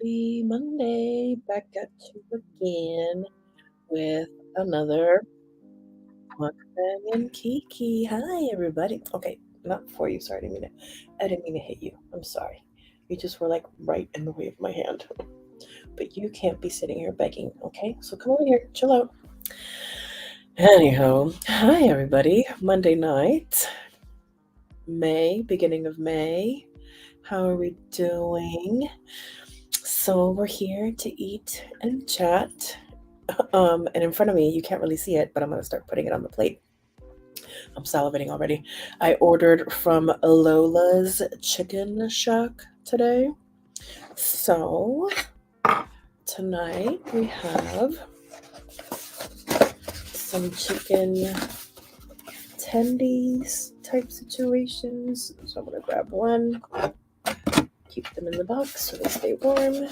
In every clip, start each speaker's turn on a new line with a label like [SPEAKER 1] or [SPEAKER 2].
[SPEAKER 1] Happy Monday. Back at you again with another Mukbang Kiki. Hi, everybody. Okay, not for you. Sorry, I didn't mean to hit you. I'm sorry. You just were like right in the way of my hand. But you can't be sitting here begging, okay? So come over here, chill out. Anyhow, hi, everybody. Monday night, beginning of May. How are we doing? So we're here to eat and chat. And in front of me, you can't really see it, but I'm gonna start putting it on the plate. I'm salivating already. I ordered from Lola's Chicken Shack today. So tonight we have some chicken tendies type situations. So I'm gonna grab one, keep them in the box so they stay warm.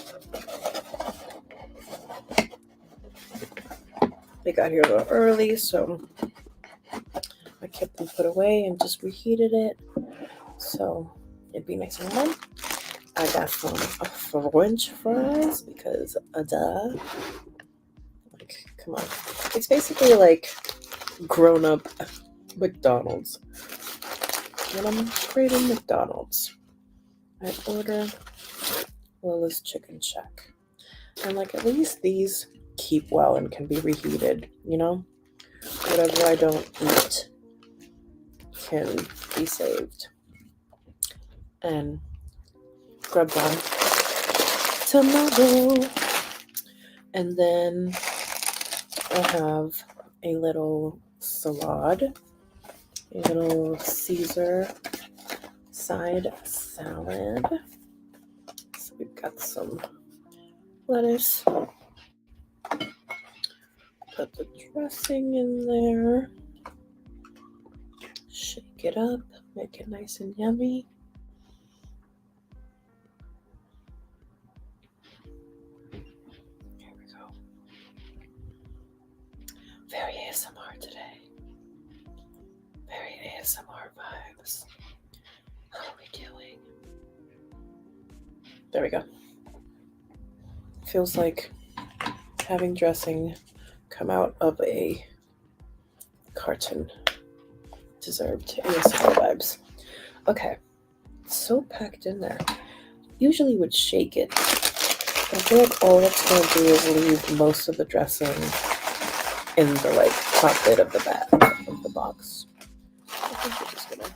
[SPEAKER 1] They got here a little early, so I kept them put away and just reheated it. So it'd be nice and warm. I got some French fries because duh. Like, come on. It's basically like grown up McDonald's. When I'm craving McDonald's, I order Lola's Chicken Shack. And like at least these keep well and can be reheated, you know? Whatever I don't eat can be saved. And grub on tomorrow. And then I have a little salad, a little Caesar side salad. So we've got some lettuce. Put the dressing in there. Shake it up, make it nice and yummy. Here we go. Very ASMR today. Very ASMR vibes. How are we doing? There we go. Feels like having dressing come out of a carton. Deserved ASMR vibes. Okay, so packed in there. Usually would shake it. I feel like all it's going to do is leave most of the dressing in the like top lid of the bag of the box. I think we're just gonna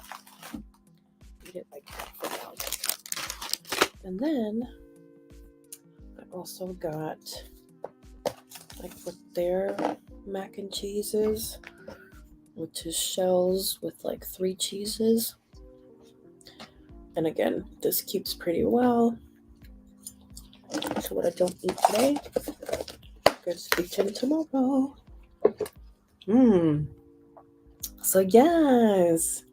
[SPEAKER 1] eat it like that for now. And then I also got like what their mac and cheese is, which is shells with like 3 cheeses. And again, this keeps pretty well. So what I don't eat today gets eaten tomorrow. So yes,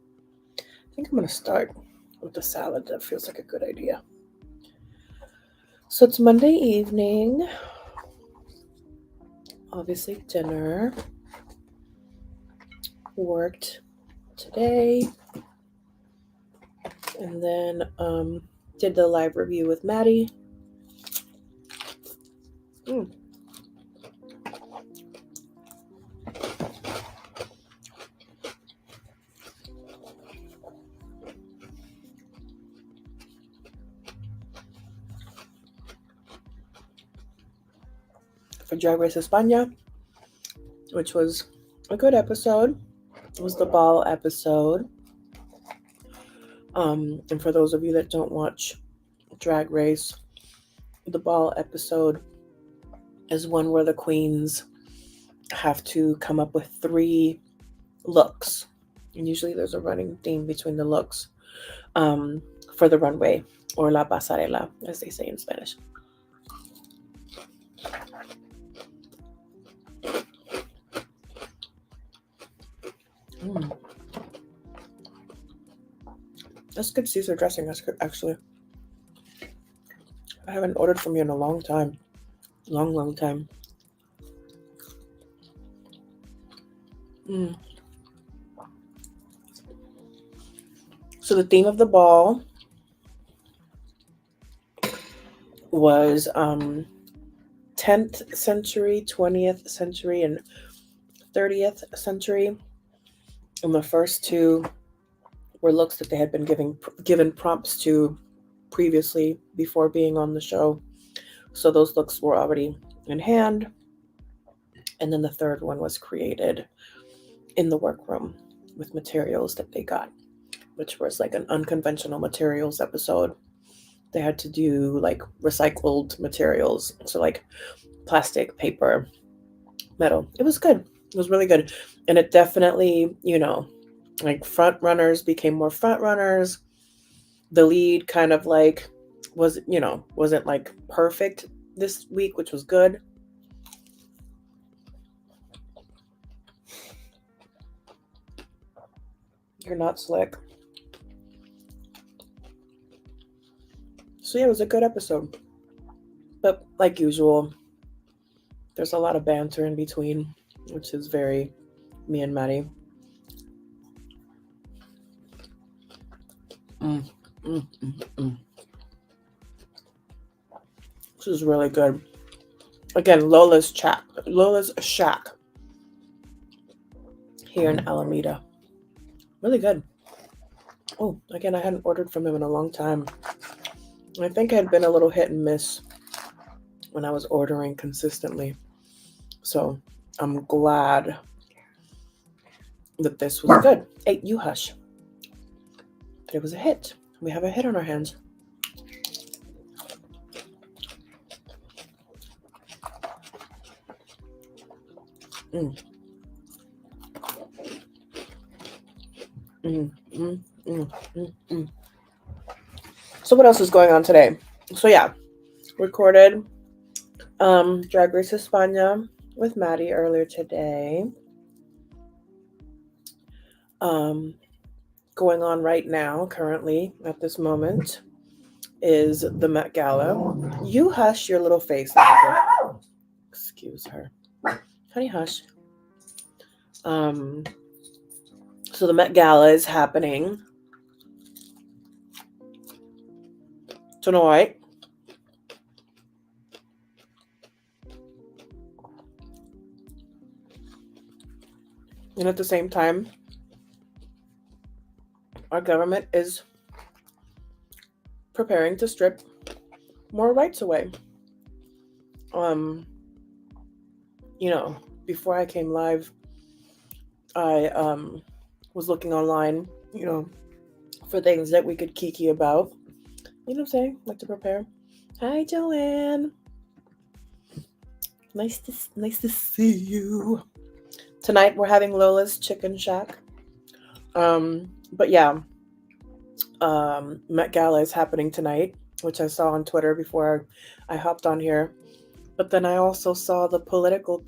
[SPEAKER 1] I think I'm gonna start with the salad. That feels like a good idea. So it's Monday evening. Obviously dinner. Worked today. And then did the live review with Maddie. For Drag Race España, which was a good episode. It was the ball episode. And for those of you that don't watch Drag Race, the ball episode is one where the queens have to come up with 3 looks. And usually there's a running theme between the looks for the runway, or la pasarela, as they say in Spanish. That's good Caesar dressing. That's good, actually. I haven't ordered from you in a long time. Long time. So the theme of the ball was 10th century, 20th century, and 30th century. And the first two were looks that they had been given prompts to previously before being on the show. So those looks were already in hand. And then the third one was created in the workroom with materials that they got, which was like an unconventional materials episode. They had to do like recycled materials. So like plastic, paper, metal. It was good. It was really good. And it definitely, like front runners became more front runners. The lead kind of like wasn't like perfect this week, which was good. You're not slick. So yeah, it was a good episode. But like usual, there's a lot of banter in between, which is very me and Maddie. This is really good. Again, Lola's Shack here in Alameda. Really good. Oh, again, I hadn't ordered from him in a long time. I think I had been a little hit and miss when I was ordering consistently. So I'm glad that this was good. Hey, you hush. That it was a hit. We have a hit on our hands. So what else is going on today? So yeah, recorded Drag Race España with Maddie earlier today. Going on right now, currently, at this moment, is the Met Gala. You hush your little face. Excuse her. Honey, hush. So the Met Gala is happening tonight. And at the same time, our government is preparing to strip more rights away. Before I came live, I was looking online, for things that we could kiki about. You know what I'm saying? Like to prepare. Hi, Joanne. Nice to see you. Tonight we're having Lola's Chicken Shack. But yeah, Met Gala is happening tonight, which I saw on Twitter before I hopped on here. But then I also saw the Politico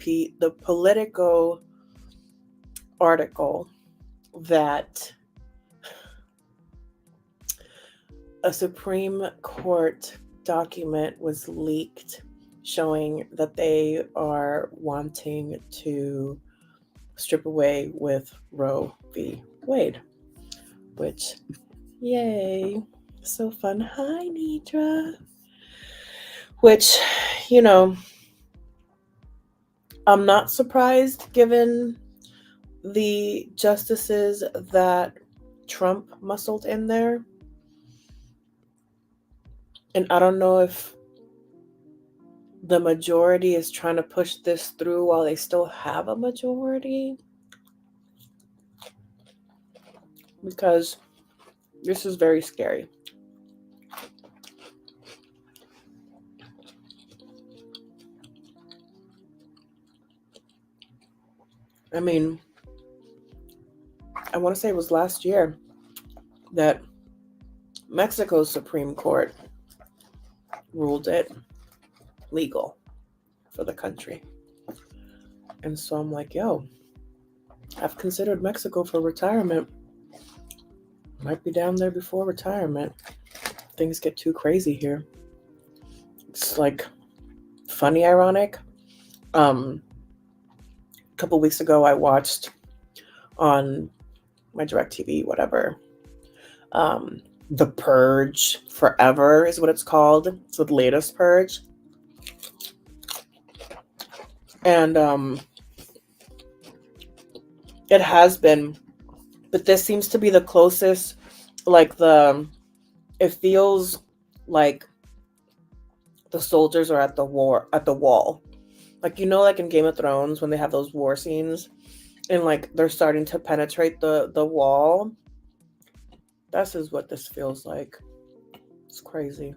[SPEAKER 1] article that a Supreme Court document was leaked showing that they are wanting to strip away with Roe v. Wade, which, yay, so fun. Hi, Nidra. Which, I'm not surprised given the justices that Trump muscled in there. And I don't know if the majority is trying to push this through while they still have a majority. Because this is very scary. I mean, I want to say it was last year that Mexico's Supreme Court ruled it legal for the country. And so I'm like, yo, I've considered Mexico for retirement. Might be down there before retirement. Things get too crazy here. It's like funny, ironic. A couple weeks ago, I watched on my DirecTV, whatever, The Purge Forever is what it's called. It's the latest Purge. And it has been, but this seems to be the closest, like it feels like the soldiers are at the wall. Like, like in Game of Thrones when they have those war scenes and like they're starting to penetrate the wall. This is what this feels like. It's crazy.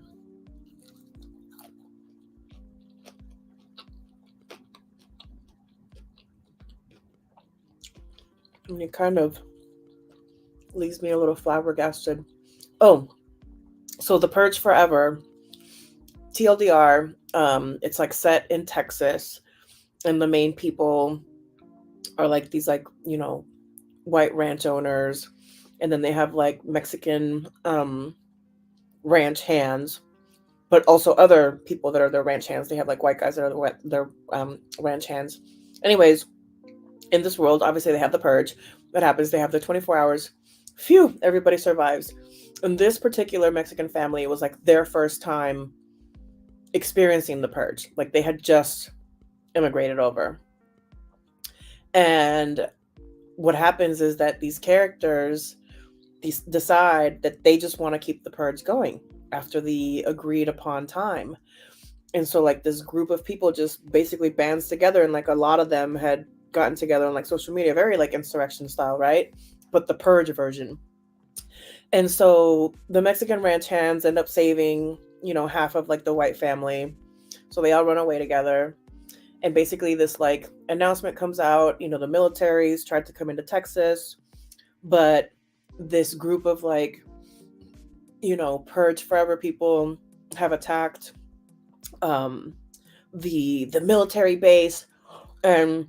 [SPEAKER 1] And it kind of leaves me a little flabbergasted. Oh, so The Purge Forever, TLDR, it's like set in Texas, and the main people are like these like, white ranch owners, and then they have like Mexican ranch hands, but also other people that are their ranch hands. They have like white guys that are their ranch hands. Anyways, in this world, obviously they have the purge. What happens? They have the 24 hours. Phew, everybody survives. And this particular Mexican family, it was like their first time experiencing the purge. Like they had just immigrated over. And what happens is that these characters decide that they just want to keep the purge going after the agreed upon time. And so like this group of people just basically bands together, and like a lot of them had gotten together on like social media, very like insurrection style, right? But the purge version. And so the Mexican ranch hands end up saving, half of like the white family. So they all run away together. And basically this like announcement comes out, the militaries tried to come into Texas, but this group of like, Purge Forever people have attacked the military base, and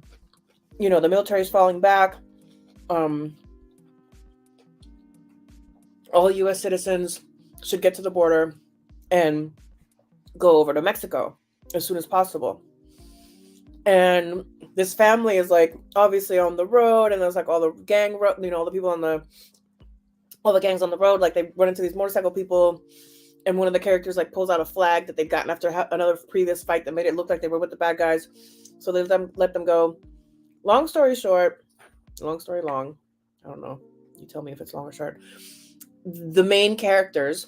[SPEAKER 1] the military is falling back. All U.S. citizens should get to the border and go over to Mexico as soon as possible. And this family is like obviously on the road, and there's like all the gang, all the people all the gangs on the road. Like they run into these motorcycle people, and one of the characters like pulls out a flag that they've gotten after another previous fight that made it look like they were with the bad guys. So they let them go. Long story short, long story long, I don't know. You tell me if it's long or short. The main characters,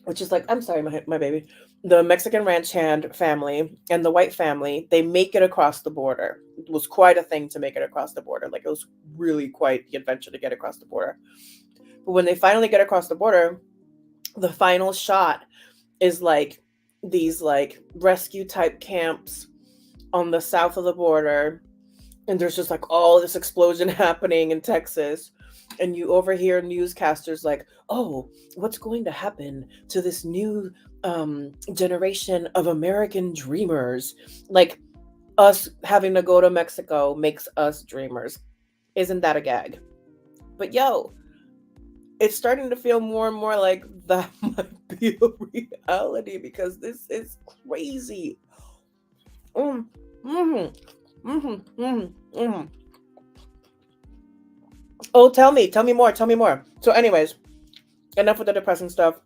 [SPEAKER 1] which is like, I'm sorry, my baby, the Mexican ranch hand family and the white family, they make it across the border. It was quite a thing to make it across the border. Like it was really quite the adventure to get across the border. But when they finally get across the border, the final shot is like these like rescue type camps on the south of the border. And there's just like all this explosion happening in Texas. And you overhear newscasters like, oh, what's going to happen to this new generation of American dreamers? Like us having to go to Mexico makes us dreamers. Isn't that a gag? But yo, it's starting to feel more and more like that might be a reality, because this is crazy. Oh, tell me more. So anyways, enough with the depressing stuff.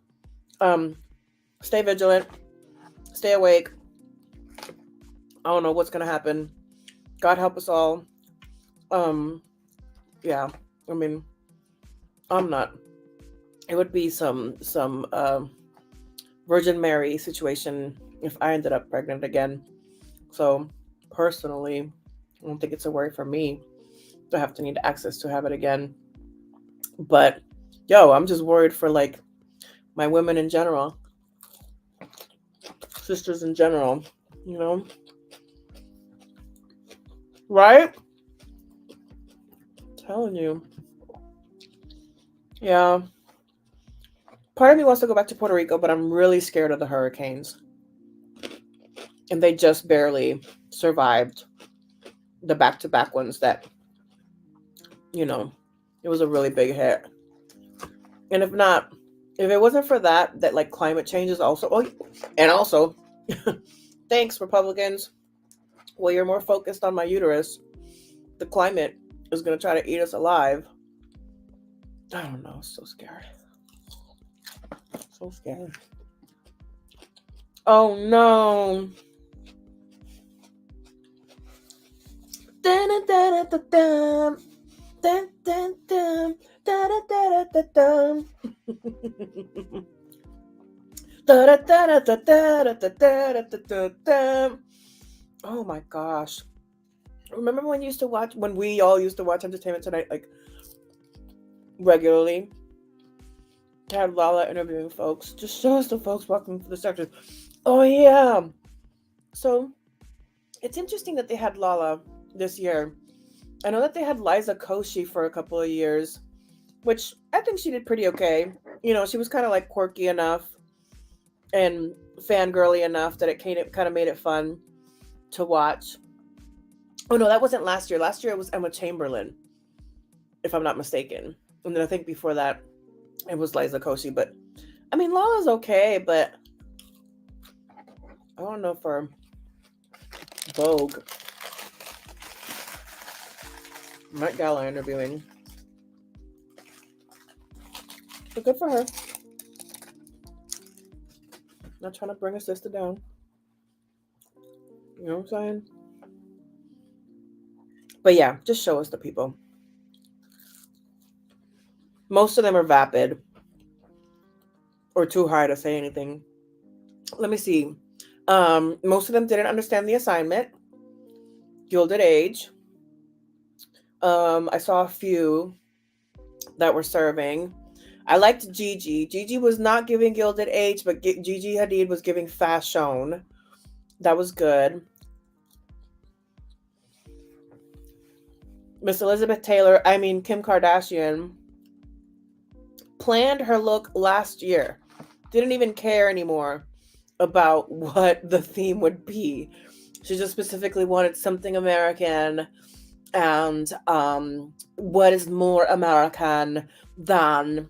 [SPEAKER 1] Stay vigilant, stay awake. I don't know what's gonna happen. God help us all. Yeah, I mean, I'm not. It would be some Virgin Mary situation if I ended up pregnant again. So personally, I don't think it's a worry for me to have to need access to have it again. But yo, I'm just worried for like my women in general, sisters in general, right? I'm telling you. Yeah. Part of me wants to go back to Puerto Rico, but I'm really scared of the hurricanes. And they just barely survived the back-to-back ones that, it was a really big hit. And if it wasn't for that like climate change is also, and also, thanks Republicans, well, you're more focused on my uterus. The climate is going to try to eat us alive. I don't know. So scary. So scared. Oh no. Da-da-da-da-da-dum. Da-da-dum. Da-da-da-da-da-dum. Da-da-da-da-da-da-da-da-da-da-dum. Oh my gosh. Remember when we all used to watch Entertainment Tonight like regularly? Had Lala interviewing folks. Just show us the folks walking through the sectors. Oh yeah. So it's interesting that they had Lala this year. I know that they had Liza Koshy for a couple of years, which I think she did pretty okay. You know, she was kind of like quirky enough and fangirly enough that it kind of made it fun to watch. Oh no, that wasn't last year. Last year it was Emma Chamberlain, if I'm not mistaken. And then I think before that it was Liza Koshy. But I mean, Lala's okay, but I don't know for Vogue. Met Gala interviewing. But good for her. Not trying to bring a sister down. You know what I'm saying? But yeah, just show us the people. Most of them are vapid or too high to say anything. Let me see. Most of them didn't understand the assignment. Gilded Age. I saw a few that were serving. I liked Gigi. Gigi was not giving Gilded Age, but Gigi Hadid was giving fashion. That was good. Miss Elizabeth Taylor, Kim Kardashian, planned her look last year. Didn't even care anymore about what the theme would be. She just specifically wanted something American, and what is more American than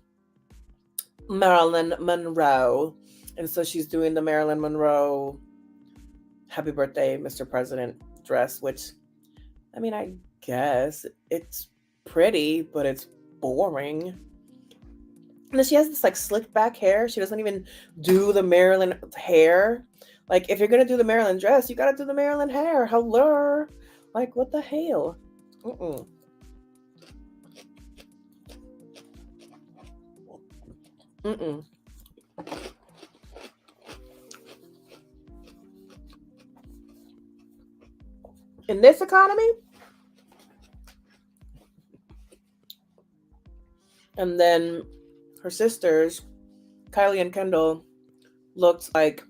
[SPEAKER 1] Marilyn Monroe? And so she's doing the Marilyn Monroe Happy Birthday, Mr. President dress, which, I guess it's pretty, but it's boring. And then she has this like slicked back hair. She doesn't even do the Marilyn hair. Like, if you're gonna do the Marilyn dress, you gotta do the Marilyn hair. Hello, like, what the hell? In this economy. And then her sisters, Kylie and Kendall, looked like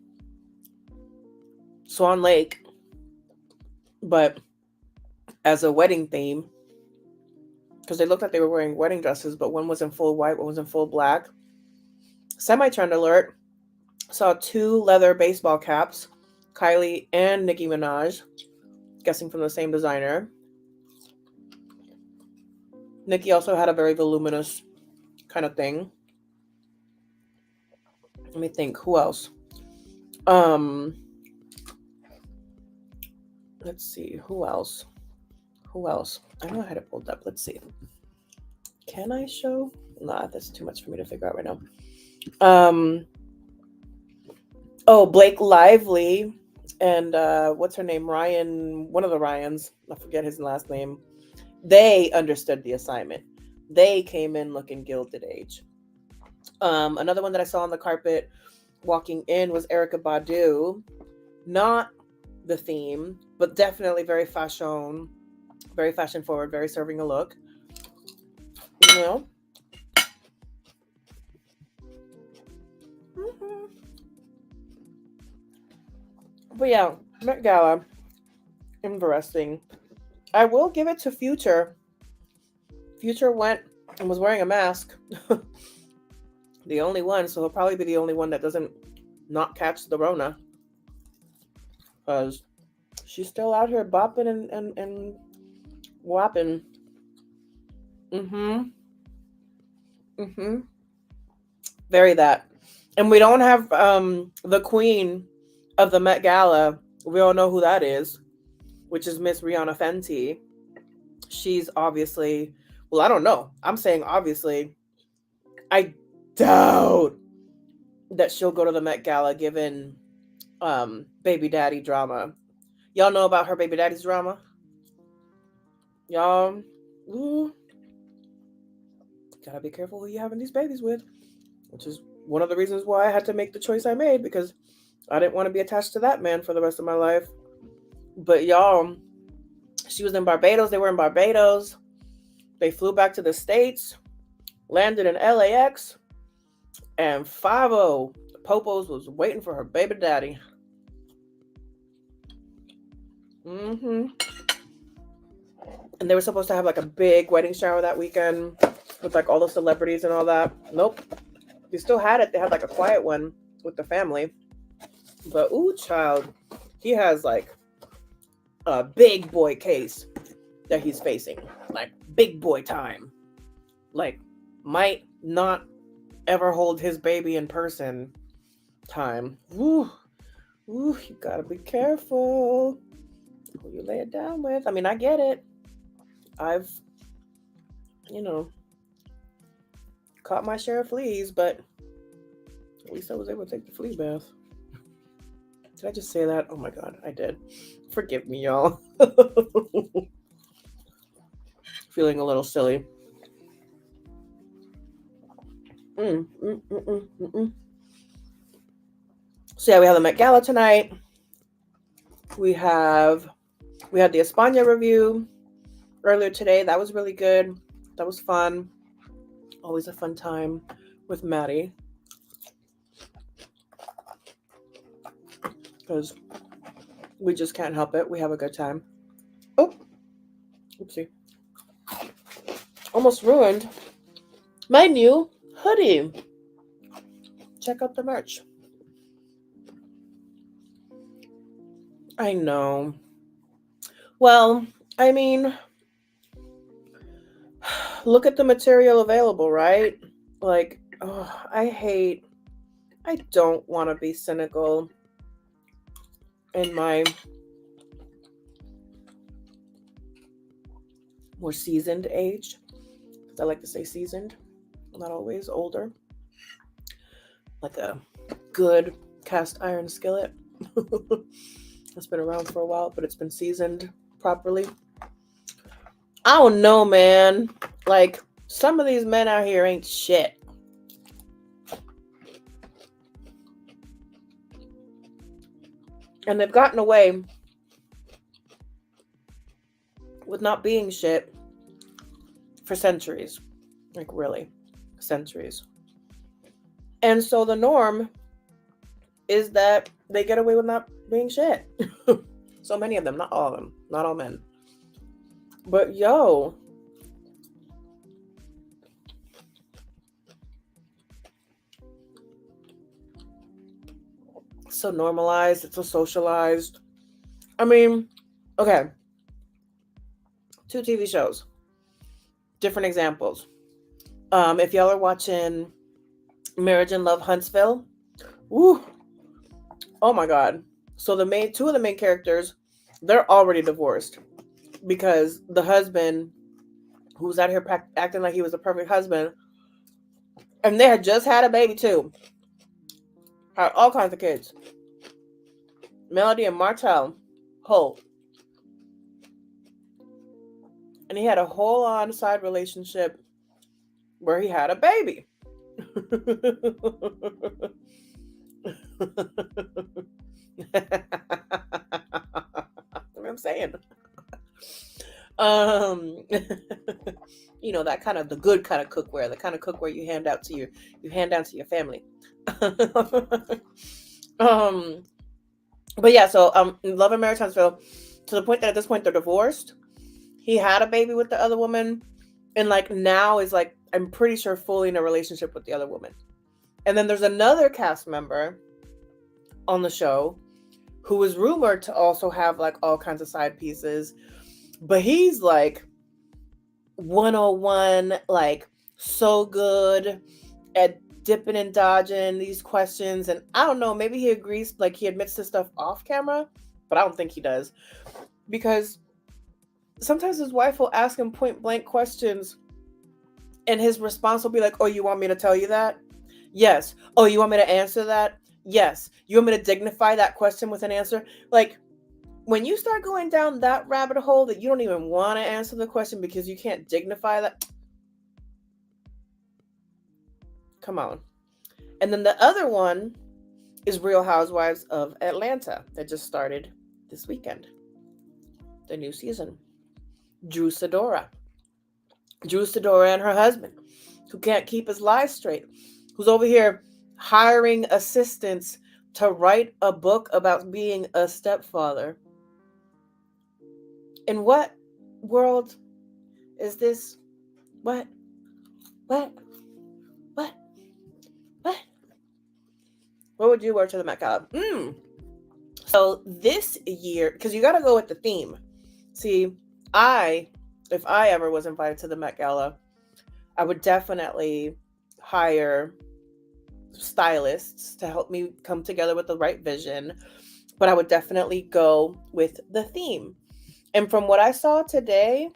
[SPEAKER 1] Swan Lake, but as a wedding theme, because they looked like they were wearing wedding dresses, but one was in full white, one was in full black. Semi-trend alert. Saw 2 leather baseball caps, Kylie and Nicki Minaj, guessing from the same designer. Nicki also had a very voluminous kind of thing. Let me think. Who else? Let's see. Who else? I know I had it pulled up. Let's see. Can I show? Nah, that's too much for me to figure out right now. Blake Lively and what's her name? Ryan, one of the Ryans. I forget his last name. They understood the assignment. They came in looking Gilded Age. Another one that I saw on the carpet walking in was Erykah Badu. Not the theme, but definitely very fashion forward, very serving a look. You know? But yeah, Met Gala, interesting. I will give it to Future. Future went and was wearing a mask. The only one, so he'll probably be the only one that doesn't not catch the Rona. Because she's still out here bopping and whopping. Very that. And we don't have the queen of the Met Gala. We all know who that is, which is Miss Rihanna Fenty. She's obviously, well, I don't know. I'm saying obviously. I doubt that she'll go to the Met Gala given baby daddy drama. Y'all know about her baby daddy's drama? Y'all, ooh, gotta be careful who you having these babies with, which is one of the reasons why I had to make the choice I made, because I didn't want to be attached to that man for the rest of my life. But y'all, she was in Barbados. They were in Barbados. They flew back to the States, landed in LAX, and 5-0 Popos was waiting for her baby daddy. And they were supposed to have like a big wedding shower that weekend with like all the celebrities and all that. Nope. They still had it. They had like a quiet one with the family. But ooh, child, he has like a big boy case that he's facing. Like big boy time. Like might not ever hold his baby in person time. Ooh, you gotta be careful who you lay it down with. I mean, I get it. I've, caught my share of fleas, but at least I was able to take the flea bath. Did I just say that? Oh my God, I did. Forgive me, y'all. Feeling a little silly. So yeah, we have the Met Gala tonight. We had the España review earlier today. That was really good. That was fun. Always a fun time with Maddie. Because we just can't help it. We have a good time. Oh, oopsie. Almost ruined my new hoodie. Check out the merch. I know. Well, I mean, look at the material available, right? Like, I don't want to be cynical in my more seasoned age. I like to say seasoned, not always older. Like a good cast iron skillet. It's been around for a while, but it's been seasoned properly. I don't know, man. Like, some of these men out here ain't shit. And they've gotten away with not being shit for centuries. Like, really, centuries. And so the norm is that they get away with not being shit. So many of them, not all of them, not all men. But yo, it's so normalized, it's so socialized. I mean, okay, 2 TV shows, different examples. If y'all are watching Marriage and Love Huntsville, woo, oh my God. So 2 of the main characters, they're already divorced because the husband, who's out here acting like he was a perfect husband, and they had just had a baby too, had all kinds of kids. Melody and Martell Holt. And he had a whole on side relationship where he had a baby. What I'm saying. That kind of the good kind of cookware, the kind of cookware you hand down to your family. But yeah, so Love and Marriage Huntsville, to the point that at this point they're divorced. He had a baby with the other woman, and like now is like, I'm pretty sure, fully in a relationship with the other woman. And then there's another cast member on the show who was rumored to also have like all kinds of side pieces, but he's like 101, like so good at dipping and dodging these questions. And I don't know, maybe he agrees, like he admits to stuff off camera, but I don't think he does, because sometimes his wife will ask him point blank questions and his response will be like, oh, you want me to tell you that? Yes. Oh, you want me to answer that? Yes. You want me to dignify that question with an answer? Like, when you start going down that rabbit hole that you don't even want to answer the question because you can't dignify that, come on. And then the other one is Real Housewives of Atlanta that just started this weekend. The new season. Drew Sidora. Drew Sidora and her husband, who can't keep his lies straight, who's over here hiring assistants to write a book about being a stepfather. In what world is this? What? What? What? What? What would you wear to the Met Gala? So this year, because you got to go with the theme. See, if I ever was invited to the Met Gala, I would definitely hire stylists to help me come together with the right vision, but I would definitely go with the theme. And from what I saw today,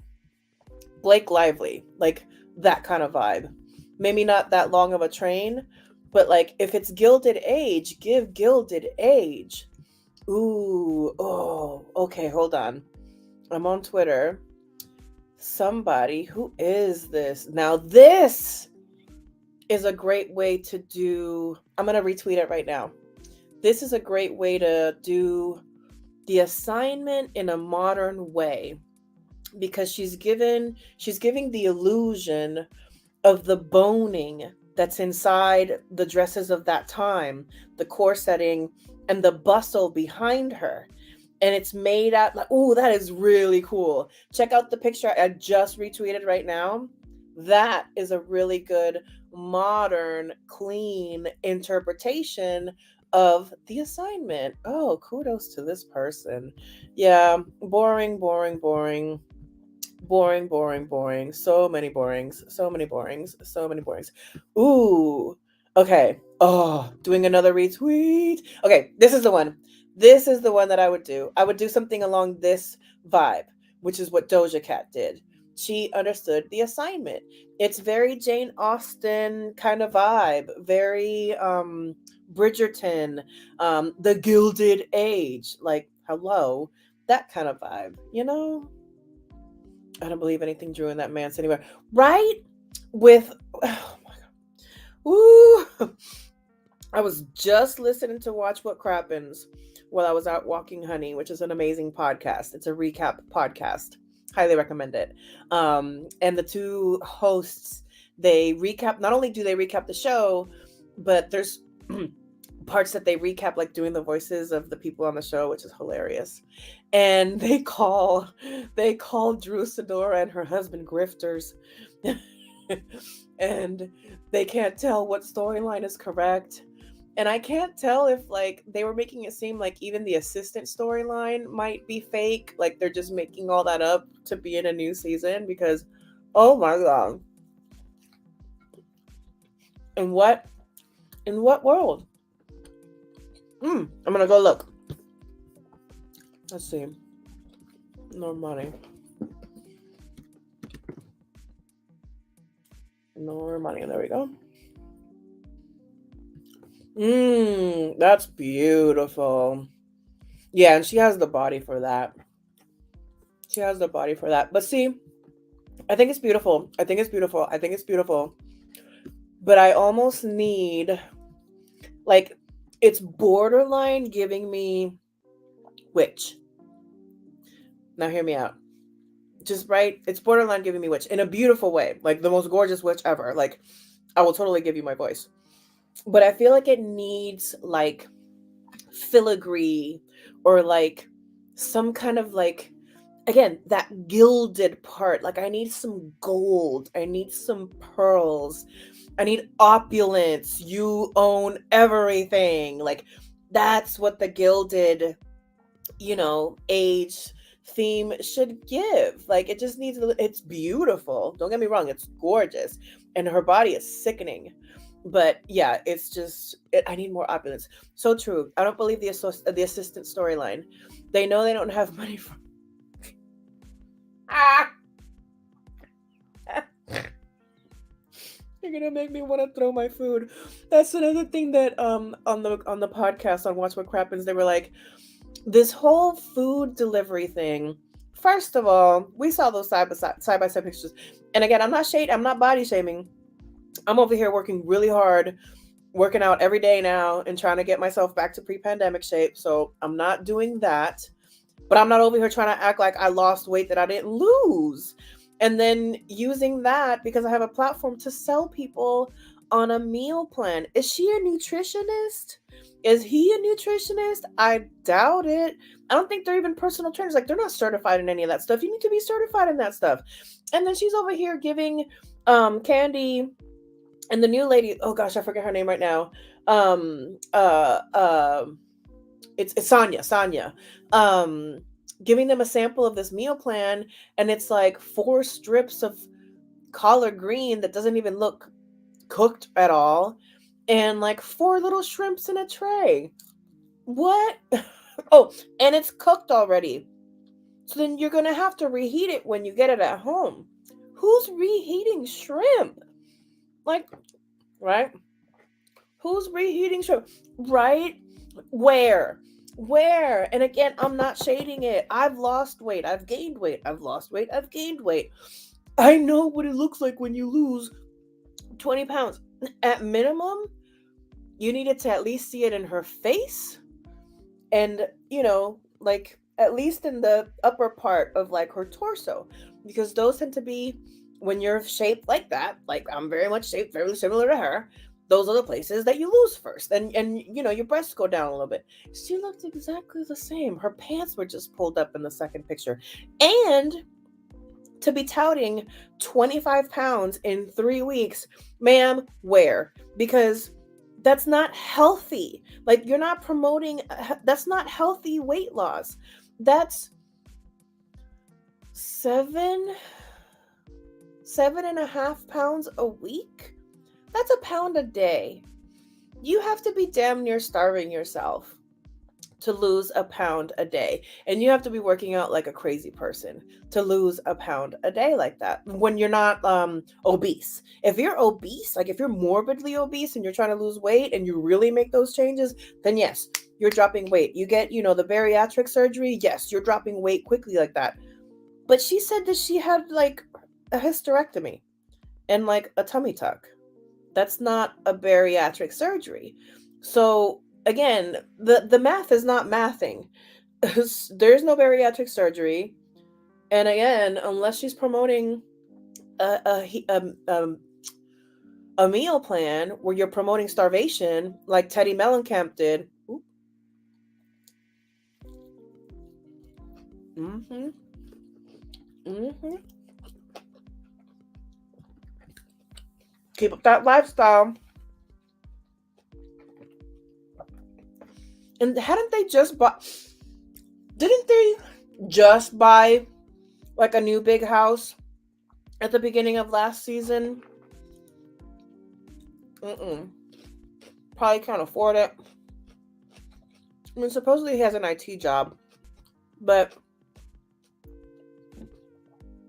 [SPEAKER 1] Blake Lively, like that kind of vibe. Maybe not that long of a train, but like if it's Gilded Age, give Gilded Age. Ooh, oh, okay, hold on. I'm on Twitter. Somebody, who is this? Now, this is a great way to do, I'm going to retweet it right now. This is a great way to do the assignment in a modern way, because she's giving the illusion of the boning that's inside the dresses of that time, the corseting and the bustle behind her. And it's made out like, oh, that is really cool. Check out the picture I just retweeted right now. That is a really good, modern, clean interpretation of the assignment. Oh, kudos to this person. Yeah, boring, boring, boring. Boring, boring, boring. So many borings. So many borings. So many borings. Ooh. Okay. Oh, doing another retweet. Okay, this is the one. This is the one that I would do. I would do something along this vibe, which is what Doja Cat did. She understood the assignment. It's very Jane Austen kind of vibe. Very Bridgerton, the Gilded Age. Like, hello. That kind of vibe, you know? I don't believe anything Drew in that man's anywhere. Right? With, oh my God. Ooh. I was just listening to Watch What Crappens while I was out walking Honey, which is an amazing podcast. It's a recap podcast. Highly recommend it. And the two hosts, they recap, not only do they recap the show, but there's parts that they recap, like doing the voices of the people on the show, which is hilarious. And they call Drew Sidora and her husband grifters. And they can't tell what storyline is correct. And I can't tell if like they were making it seem like even the assistant storyline might be fake, like they're just making all that up to be in a new season, because oh my God. In what world? I'm gonna go look. Let's see. No money. No money. There we go. That's beautiful. Yeah, and she has the body for that. But see, I think it's beautiful. But I almost need, like, it's borderline giving me witch. Now hear me out. Just right, it's borderline giving me witch in a beautiful way, like the most gorgeous witch ever. Like, I will totally give you my voice, but I feel like it needs like filigree, or like some kind of like, again, that gilded part. Like, I need some gold, I need some pearls, I need opulence. You own everything. Like, that's what the Gilded, age theme should give. Like, it just needs, it's beautiful. Don't get me wrong, it's gorgeous. And her body is sickening. But yeah, it's just, I need more opulence. So true. I don't believe the assistant storyline. They know they don't have money for. You're gonna make me want to throw my food. That's another thing that on the podcast on Watch What Crappens, they were like, this whole food delivery thing. First of all, we saw those side by side pictures. And again, I'm not body shaming. I'm over here working really hard, working out every day now and trying to get myself back to pre-pandemic shape. So I'm not doing that. But I'm not over here trying to act like I lost weight that I didn't lose. And then using that because I have a platform to sell people on a meal plan. Is she a nutritionist? Is he a nutritionist? I doubt it. I don't think they're even personal trainers. Like, they're not certified in any of that stuff. You need to be certified in that stuff. And then she's over here giving Candy and the new lady, oh gosh, I forget her name right now. Um uh uh it's Sonia. Giving them a sample of this meal plan, and it's like 4 strips of collard green that doesn't even look cooked at all, and like 4 little shrimps in a tray. What? Oh, and it's cooked already. So then you're gonna have to reheat it when you get it at home. Who's reheating shrimp? Like, right? Who's reheating shrimp? Right? Where? And again, I'm not shading it. I've lost weight. I've gained weight. I've lost weight. I've gained weight. I know what it looks like when you lose 20 pounds. At minimum, you needed to at least see it in her face. And, like at least in the upper part of like her torso. Because those tend to be, when you're shaped like that, like I'm very much shaped very similar to her, those are the places that you lose first. And your breasts go down a little bit. She looked exactly the same. Her pants were just pulled up in the second picture. And to be touting 25 pounds in 3 weeks, ma'am, where? Because that's not healthy. Like, you're not promoting, that's not healthy weight loss. That's 7.5 pounds a week. That's a pound a day. You have to be damn near starving yourself to lose a pound a day. And you have to be working out like a crazy person to lose a pound a day like that when you're not obese. If you're obese, like if you're morbidly obese and you're trying to lose weight and you really make those changes, then yes, you're dropping weight. You get, the bariatric surgery. Yes, you're dropping weight quickly like that. But she said that she had like a hysterectomy and like a tummy tuck. That's not a bariatric surgery. So again, the math is not mathing. There's no bariatric surgery. And again, unless she's promoting a meal plan where you're promoting starvation like Teddy Mellencamp did. Mm-hmm. Mm-hmm. Keep up that lifestyle. And didn't they just buy like a new big house at the beginning of last season? Probably can't afford it. I mean, supposedly he has an IT job, but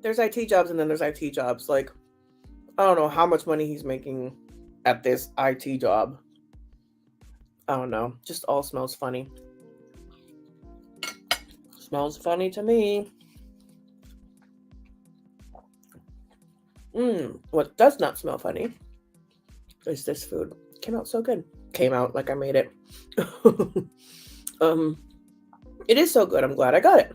[SPEAKER 1] there's IT jobs and then there's IT jobs. Like, I don't know how much money he's making at this IT job. I don't know. Just all smells funny. Smells funny to me. What does not smell funny is this food. Came out so good. Came out like I made it. It is so good. I'm glad I got it.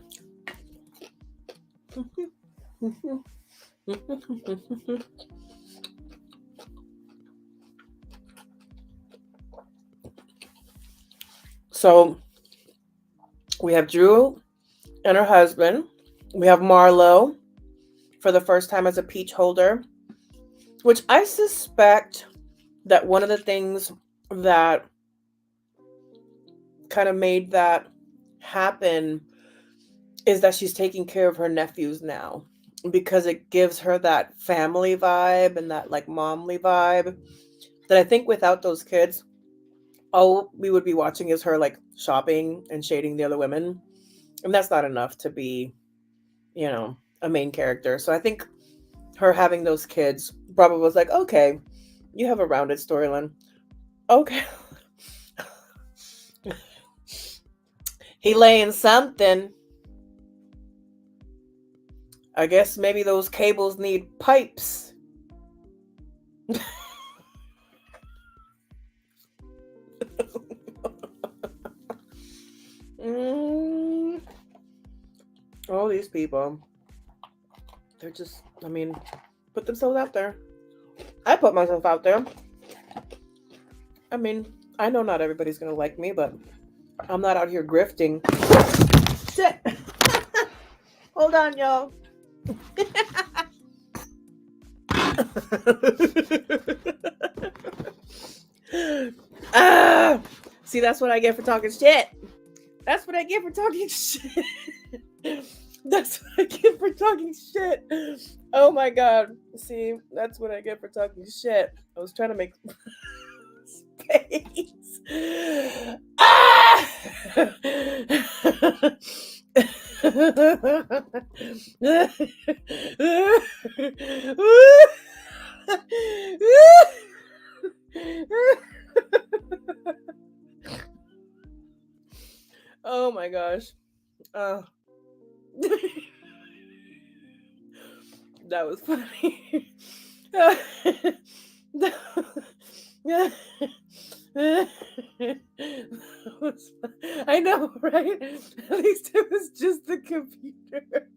[SPEAKER 1] So we have Drew and her husband. We have Marlo for the first time as a peach holder, which I suspect that one of the things that kind of made that happen is that she's taking care of her nephews now, because it gives her that family vibe and that like momly vibe that I think without those kids, all we would be watching is her like shopping and shading the other women. And that's not enough to be, a main character. So I think her having those kids probably was like, okay, You have a rounded storyline. Okay. He laying something. I guess maybe those cables need pipes. All these people. They're just, I mean, put themselves out there. I put myself out there. I mean, I know not everybody's going to like me, but I'm not out here grifting. Shit. Hold on, y'all. See, that's what I get for talking shit. That's what I get for talking shit. That's what I get for talking shit. Oh my god. See, that's what I get for talking shit. I was trying to make space. Ah! Oh my gosh. That was funny. I know, right? At least it was just the computer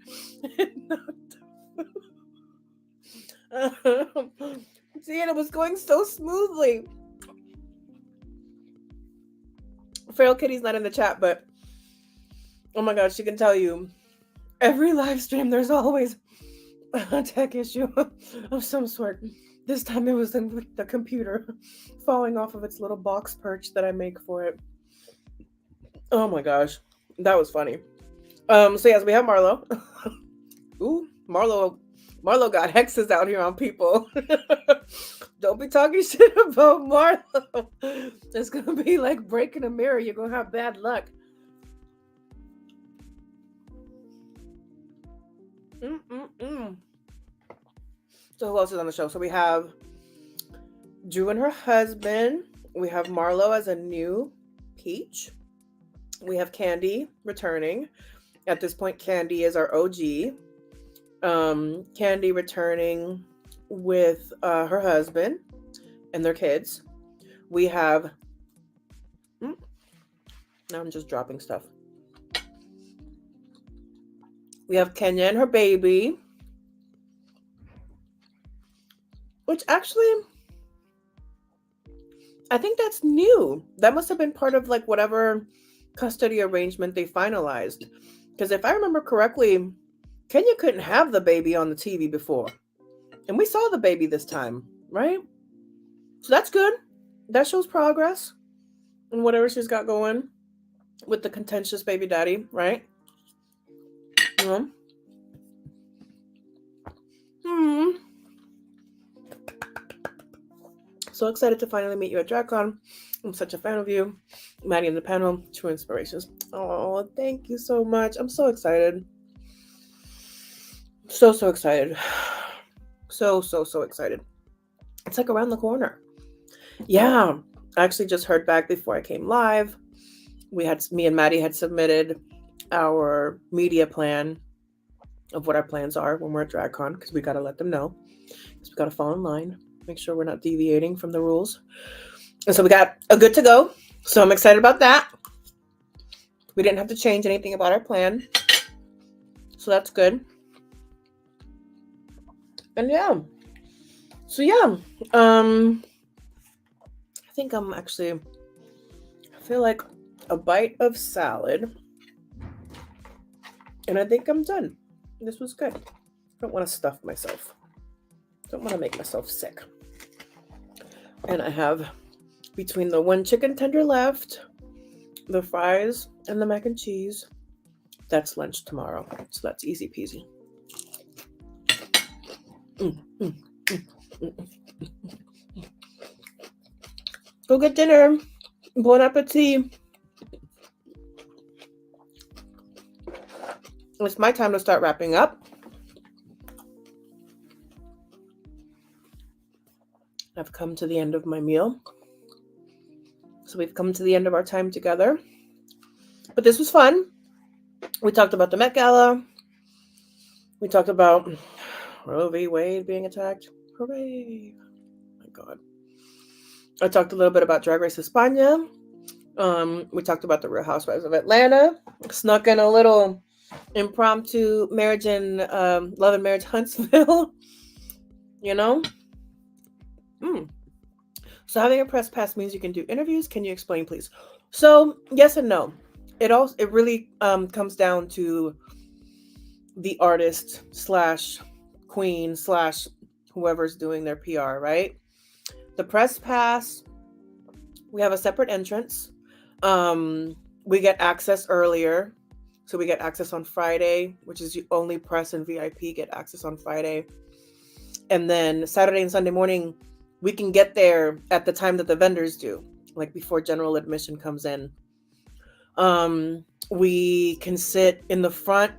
[SPEAKER 1] and not the food. See, and it was going so smoothly. Feral Kitty's not in the chat, but oh my god, she can tell you every live stream there's always a tech issue of some sort. This time it was the computer falling off of its little box perch that I make for it. Oh my gosh, that was funny. So yes, we have Marlo. Ooh, Marlo got hexes out here on people. Don't be talking shit about Marlo. It's gonna be like breaking a mirror. You're gonna have bad luck. So who else is on the show? So we have Drew and her husband. We have Marlo as a new Peach. We have Candy returning. At this point, Candy is our OG. Candy returning with her husband and their kids. We have... now I'm just dropping stuff. We have Kenya and her baby. Which actually, I think that's new. That must have been part of like whatever custody arrangement they finalized. Because if I remember correctly, Kenya couldn't have the baby on the TV before. And we saw the baby this time, right? So that's good. That shows progress in whatever she's got going with the contentious baby daddy, right? So excited to finally meet you at DragCon. I'm such a fan of you. Maddie in the panel, true inspirations. Oh, thank you so much. I'm so excited. So excited. So excited. It's like around the corner. Yeah. I actually just heard back before I came live. Me and Maddie had submitted our media plan of what our plans are when we're at DragCon, because we got to let them know. Because we got to fall in line. Make sure we're not deviating from the rules. And so we got a good to go. So I'm excited about that. We didn't have to change anything about our plan. So that's good. And yeah. So yeah. I think I feel like a bite of salad. And I think I'm done. This was good. I don't want to stuff myself. Don't want to make myself sick. And I have, between the one chicken tender left, the fries, and the mac and cheese, that's lunch tomorrow. So that's easy peasy. Go get dinner. Bon appetit. It's my time to start wrapping up. I've come to the end of my meal. So we've come to the end of our time together. But this was fun. We talked about the Met Gala. We talked about Roe v. Wade being attacked. Hooray. Oh my God. I talked a little bit about Drag Race España. We talked about the Real Housewives of Atlanta. Snuck in a little impromptu marriage in Love and Marriage Huntsville. You know? So having a press pass means you can do interviews. Can you explain, please? So yes and no. It really comes down to the artist / queen / whoever's doing their PR, right? The press pass, we have a separate entrance. We get access earlier. So we get access on Friday, which is only press and VIP get access on Friday. And then Saturday and Sunday morning, we can get there at the time that the vendors do, like before general admission comes in. We can sit in the front,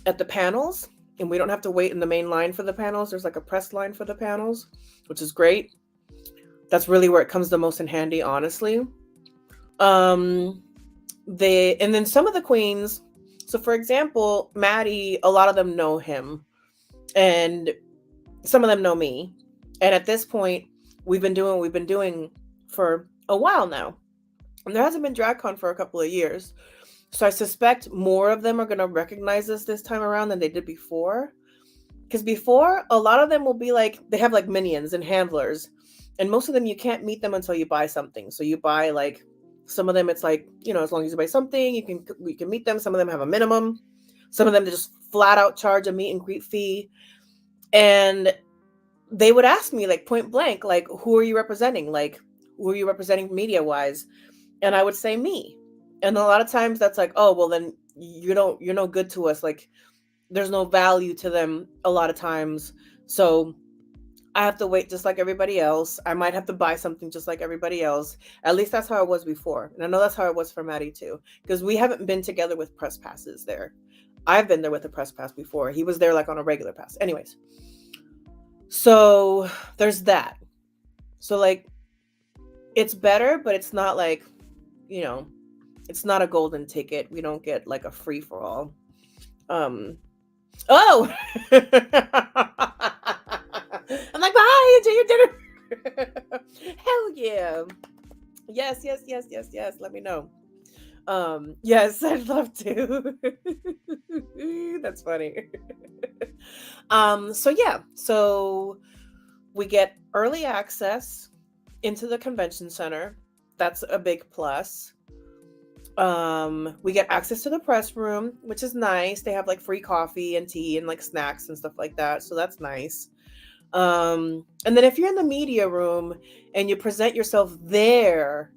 [SPEAKER 1] at the panels, and we don't have to wait in the main line for the panels. There's like a press line for the panels, which is great. That's really where it comes the most in handy, honestly. And then some of the queens, so for example, Maddie, a lot of them know him, and some of them know me. And at this point, we've been doing what we've been doing for a while now. And there hasn't been DragCon for a couple of years. So I suspect more of them are going to recognize us this time around than they did before. Because before, a lot of them will be like, they have like minions and handlers. And most of them, you can't meet them until you buy something. So you buy like, some of them, it's like, as long as you buy something, you can meet them. Some of them have a minimum. Some of them, they just flat out charge a meet and greet fee. And they would ask me like point blank, like, who are you representing? Like, who are you representing media wise? And I would say me. And a lot of times that's like, oh, well then you're no good to us. Like there's no value to them a lot of times. So I have to wait just like everybody else. I might have to buy something just like everybody else. At least that's how it was before. And I know that's how it was for Maddie too. Because we haven't been together with press passes there. I've been there with a press pass before. He was there like on a regular pass. Anyways. So there's that. So like, it's better, but it's not like, it's not a golden ticket. We don't get like a free for all. Oh, I'm like, bye, enjoy your dinner. Hell yeah. Yes. Let me know. Yes, I'd love to. That's funny. So we get early access into the convention center. That's a big plus. We get access to the press room, which is nice. They have like free coffee and tea and like snacks and stuff like that. So that's nice. And then if you're in the media room and you present yourself there,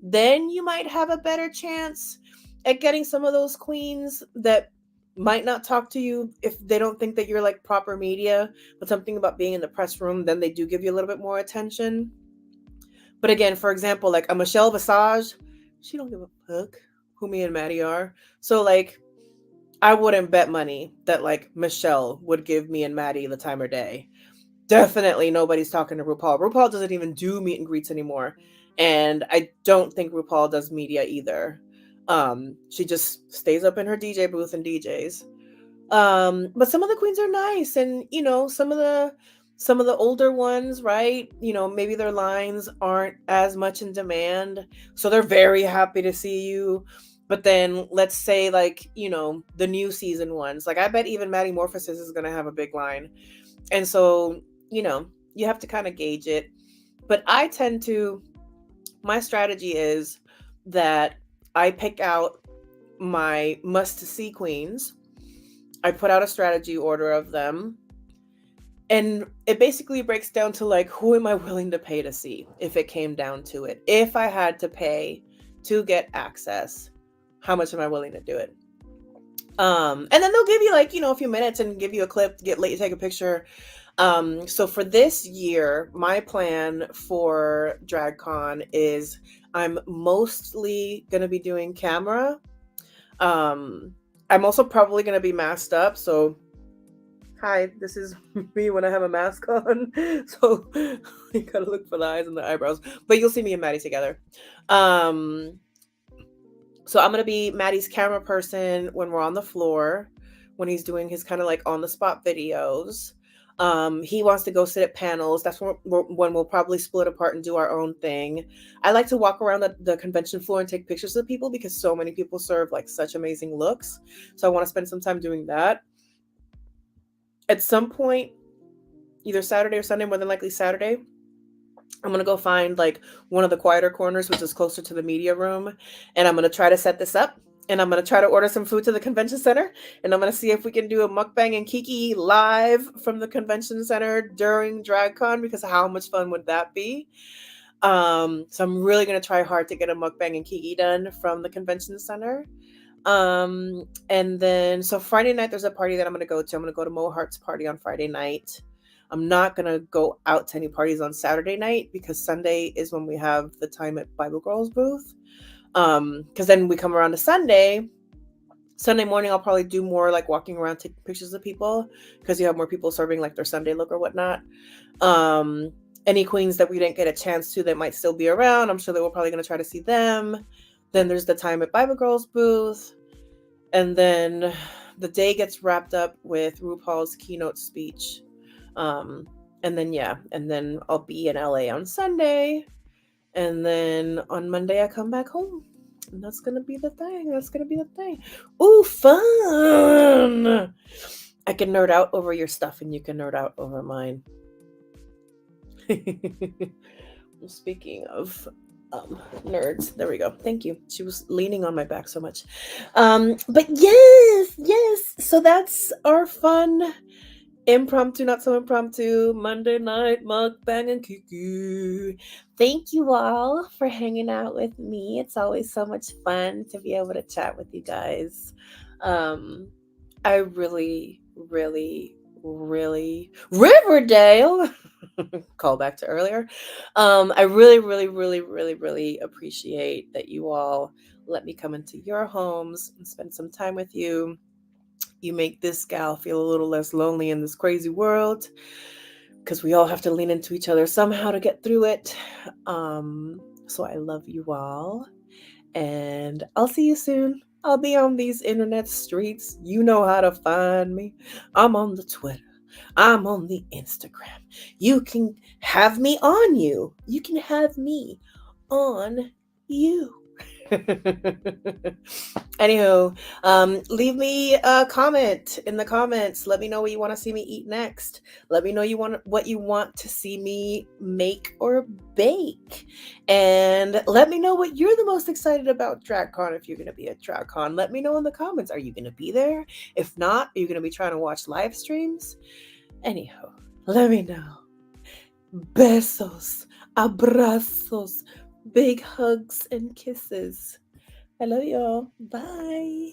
[SPEAKER 1] then you might have a better chance at getting some of those queens that might not talk to you if they don't think that you're like proper media, but something about being in the press room, then they do give you a little bit more attention. But again, for example, like a Michelle Visage, she don't give a fuck who me and Maddie are. So like, I wouldn't bet money that like Michelle would give me and Maddie the time of day. Definitely nobody's talking to RuPaul. RuPaul doesn't even do meet and greets anymore. And I don't think RuPaul does media either. She just stays up in her DJ booth and DJs. But some of the queens are nice, and some of the older ones, right? Maybe their lines aren't as much in demand, so they're very happy to see you. But then let's say like, the new season ones, like I bet even Maddie Morphosis is gonna have a big line. And so, you have to kind of gauge it. But my strategy is that I pick out my must-see queens. I put out a strategy order of them. And it basically breaks down to like, who am I willing to pay to see if it came down to it? If I had to pay to get access, how much am I willing to do it? And then they'll give you like, a few minutes and give you a clip, let you take a picture. So for this year, my plan for DragCon is I'm mostly going to be doing camera. I'm also probably going to be masked up. So Hi, this is me when I have a mask on. So you gotta look for the eyes and the eyebrows. But you'll see me and Maddie together. Um, so I'm gonna be Maddie's camera person when we're on the floor, when he's doing his kind of like on the spot videos. He wants to go sit at panels. That's when we'll probably split apart and do our own thing. I like to walk around the convention floor and take pictures of people because so many people serve like such amazing looks. So I want to spend some time doing that. At some point, either Saturday or Sunday, more than likely Saturday, I'm going to go find like one of the quieter corners, which is closer to the media room. And I'm going to try to set this up. And I'm going to try to order some food to the convention center. And I'm going to see if we can do a Mukbang and Kiki live from the convention center during DragCon, because how much fun would that be? So I'm really going to try hard to get a Mukbang and Kiki done from the convention center. And then, so Friday night, there's a party that I'm going to go to. I'm going to go to Mo Hart's party on Friday night. I'm not going to go out to any parties on Saturday night because Sunday is when we have the time at Bible Girls booth. Because then we come around to Sunday morning, I'll probably do more like walking around, taking pictures of people because you have more people serving like their Sunday look or whatnot. Any queens that we didn't get a chance to that might still be around, I'm sure that we're probably going to try to see them. Then there's the time at Bible Girls booth. And then the day gets wrapped up with RuPaul's keynote speech. And then I'll be in LA on Sunday. And then on Monday, I come back home. And that's going to be the thing. Ooh, fun. I can nerd out over your stuff and you can nerd out over mine. Speaking of nerds, there we go. Thank you. She was leaning on my back so much. But yes. So that's our fun impromptu, not so impromptu Monday night Mukbang and Kiki. Thank you all for hanging out with me. It's always so much fun to be able to chat with you guys. I really Riverdale call back to earlier. I really appreciate that you all let me come into your homes and spend some time with you. You make this gal feel a little less lonely in this crazy world because we all have to lean into each other somehow to get through it. So I love you all, and I'll see you soon. I'll be on these internet streets. You know how to find me. I'm on the Twitter. I'm on the Instagram. You can have me on you. You can have me on you. Anywho, leave me a comment in the comments. Let me know what you want to see me eat next. Let me know what you want to see me make or bake, and let me know what you're the most excited about DragCon. If you're going to be at DragCon, let me know in the comments. Are you going to be there? If not, are you going to be trying to watch live streams? Anyhow, let me know. Besos, abrazos, big hugs and kisses. I love y'all. Bye.